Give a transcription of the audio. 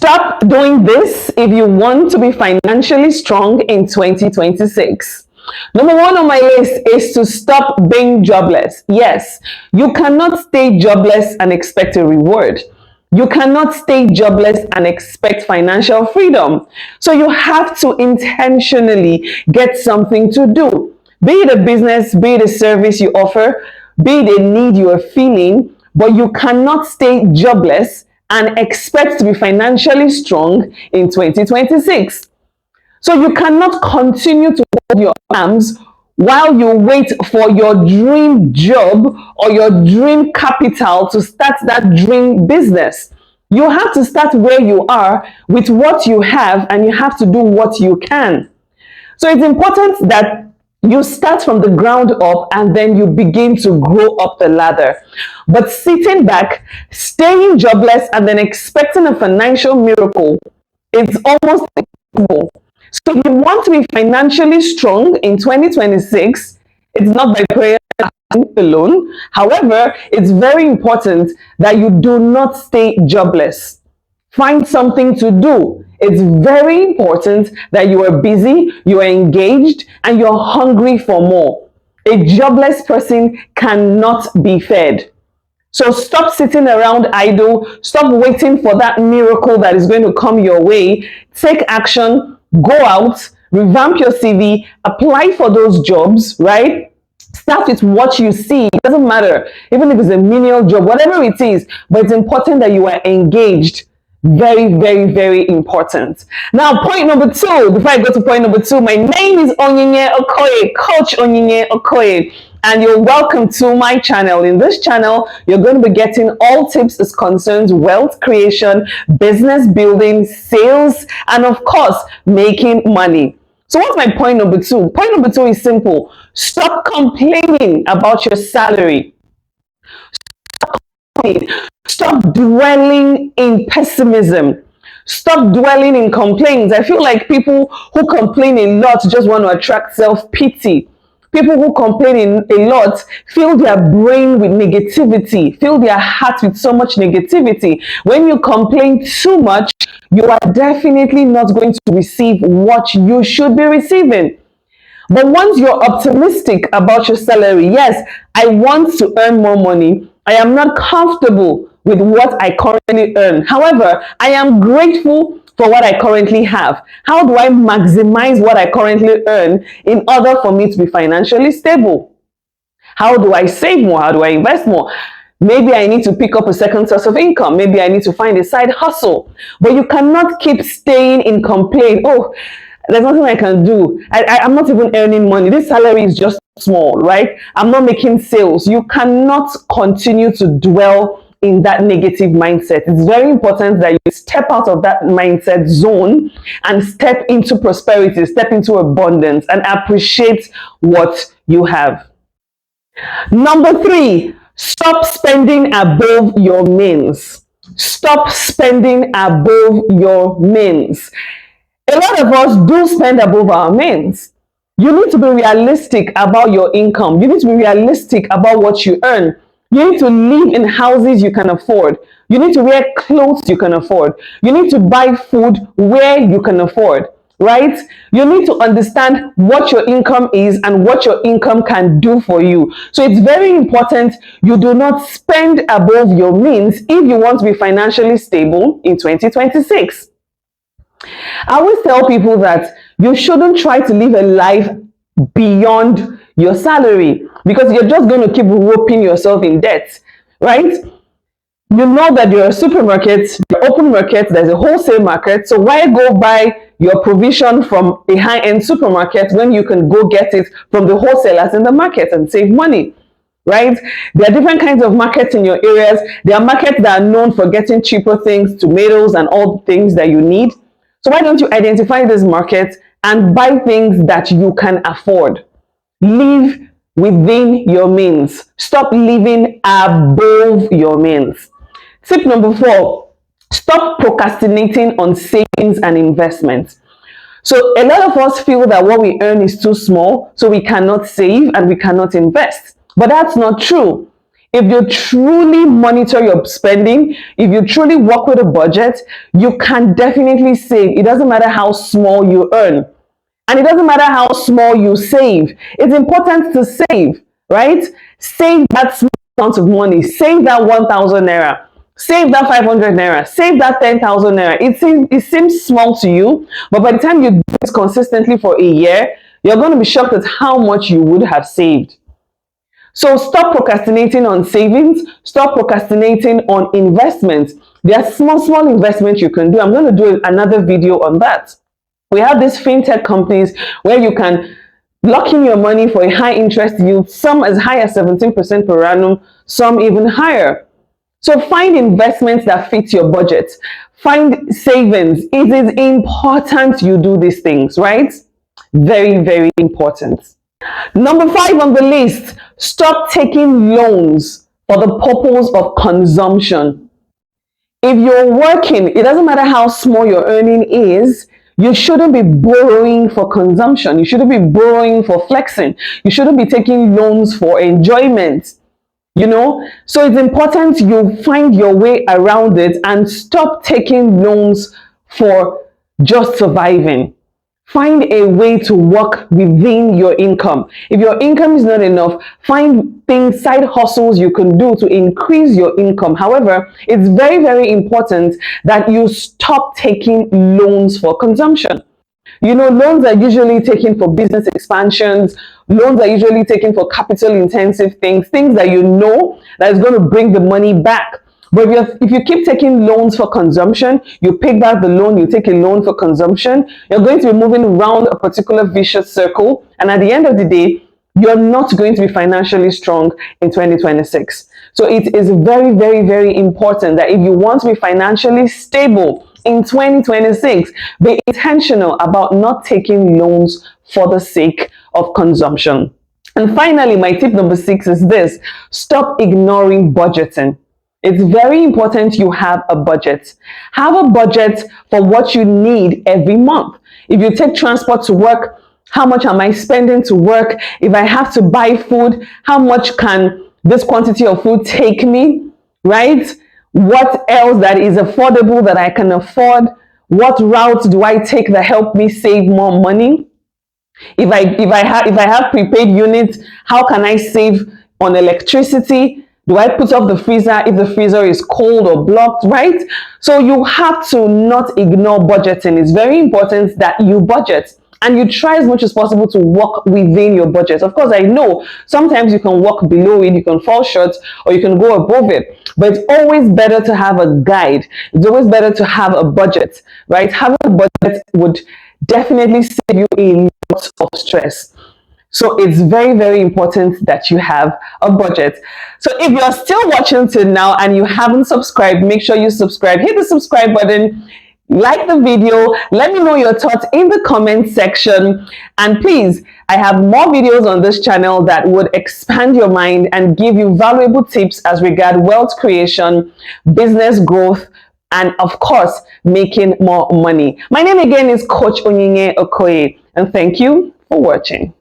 Stop doing this if you want to be financially strong in 2026. Number one on my list is to stop being jobless. Yes, you cannot stay jobless and expect a reward. You cannot stay jobless and expect financial freedom. So you have to intentionally get something to do. Be it a business, be it a service you offer, be it a need you are feeling, but you cannot stay jobless and expect to be financially strong in 2026. So you cannot continue to hold your arms while you wait for your dream job or your dream capital to start that dream business. You have to start where you are with what you have, and you have to do what you can. So it's important that you start from the ground up and then you begin to grow up the ladder. But sitting back, staying jobless, and then expecting a financial miracle, it's almost impossible. So if you want to be financially strong in 2026, it's not by prayer alone. However, it's very important that you do not stay jobless. Find something to do. It's very important that you are busy, you are engaged, and you're hungry for more. A jobless person cannot be fed. So stop sitting around idle. Stop waiting for that miracle that is going to come your way. Take action. Go out. Revamp your CV. Apply for those jobs, right? Start with what you see. It doesn't matter. Even if it's a menial job, whatever it is, but it's important that you are engaged. Very, very, very important. Now, point number two, before I go to point number two, my name is Onyinye Okoye, Coach Onyinye Okoye, and you're welcome to my channel. In this channel, you're going to be getting all tips as concerns wealth creation, business building, sales, and of course, making money. So what's my point number two? Point number two is simple. Stop complaining about your salary. Stop dwelling in pessimism. Stop dwelling in complaints. I feel like people who complain a lot just want to attract self-pity. People who complain a lot fill their brain with negativity, fill their heart with so much negativity. When you complain too much, you are definitely not going to receive what you should be receiving. But once you're optimistic about your salary, yes, I want to earn more money. I am not comfortable with what I currently earn. However, I am grateful for what I currently have. How do I maximize what I currently earn in order for me to be financially stable? How do I save more? How do I invest more? Maybe I need to pick up a second source of income. Maybe I need to find a side hustle. But you cannot keep staying in complaint. Oh, there's nothing I can do. I'm not even earning money. This salary is just small, right? I'm not making sales. You cannot continue to dwell in that negative mindset. It's very important that you step out of that mindset zone and step into prosperity, step into abundance, and appreciate what you have. Number three, stop spending above your means. Stop spending above your means. A lot of us do spend above our means. You need to be realistic about your income. You need to be realistic about what you earn. You need to live in houses you can afford. You need to wear clothes you can afford. You need to buy food where you can afford, right? You need to understand what your income is and what your income can do for you. So it's very important you do not spend above your means if you want to be financially stable in 2026. I always tell people that you shouldn't try to live a life beyond your salary because you're just going to keep roping yourself in debt, right? You know that you're a supermarket, the open market, there's a wholesale market. So why go buy your provision from a high-end supermarket when you can go get it from the wholesalers in the market and save money? Right? There are different kinds of markets in your areas. There are markets that are known for getting cheaper things, tomatoes and all the things that you need. So why don't you identify this market and buy things that you can afford? Live within your means. Stop living above your means. Tip number 4, stop procrastinating on savings and investments. So a lot of us feel that what we earn is too small, so we cannot save and we cannot invest. But that's not true. If you truly monitor your spending, if you truly work with a budget, you can definitely save. It doesn't matter how small you earn. And it doesn't matter how small you save. It's important to save, right? Save that small amount of money. Save that 1,000 naira. Save that 500 naira. Save that 10,000 naira. It seems small to you, but by the time you do this consistently for a year, you're going to be shocked at how much you would have saved. So stop procrastinating on savings. Stop procrastinating on investments. There are small investments you can do. I'm going to do another video on that. We have these fintech companies where you can lock in your money for a high interest yield, some as high as 17% per annum, some even higher. So find investments that fit your budget. Find savings. It is important you do these things, right? Very, very important. Number 5 on the list, stop taking loans for the purpose of consumption. If you're working, it doesn't matter how small your earning is, you shouldn't be borrowing for consumption. You shouldn't be borrowing for flexing. You shouldn't be taking loans for enjoyment. So it's important you find your way around it and stop taking loans for just surviving. Find a way to work within your income. If your income is not enough, find things, side hustles you can do to increase your income. However, it's very, very important that you stop taking loans for consumption. Loans are usually taken for business expansions. Loans are usually taken for capital intensive things that you know that is going to bring the money back. But if you keep taking loans for consumption, you pay back the loan, you take a loan for consumption, you're going to be moving around a particular vicious circle. And at the end of the day, you're not going to be financially strong in 2026. So it is very, very, very important that if you want to be financially stable in 2026, be intentional about not taking loans for the sake of consumption. And finally, my tip number 6 is this: stop ignoring budgeting. It's very important you have a budget. Have a budget for what you need every month. If you take transport to work, how much am I spending to work? If I have to buy food, how much can this quantity of food take me, right? What else that is affordable that I can afford? What routes do I take that help me save more money? If I have prepaid units, how can I save on electricity? Do I put off the freezer if the freezer is cold or blocked, right? So you have to not ignore budgeting. It's very important that you budget and you try as much as possible to work within your budget. Of course, I know sometimes you can work below it, you can fall short, or you can go above it. But it's always better to have a guide. It's always better to have a budget, right? Having a budget would definitely save you a lot of stress. So it's very, very important that you have a budget. So if you're still watching till now and you haven't subscribed, make sure you subscribe. Hit the subscribe button, like the video, let me know your thoughts in the comment section. And please, I have more videos on this channel that would expand your mind and give you valuable tips as regard wealth creation, business growth, and of course, making more money. My name again is Coach Onyinye Okoye, and thank you for watching.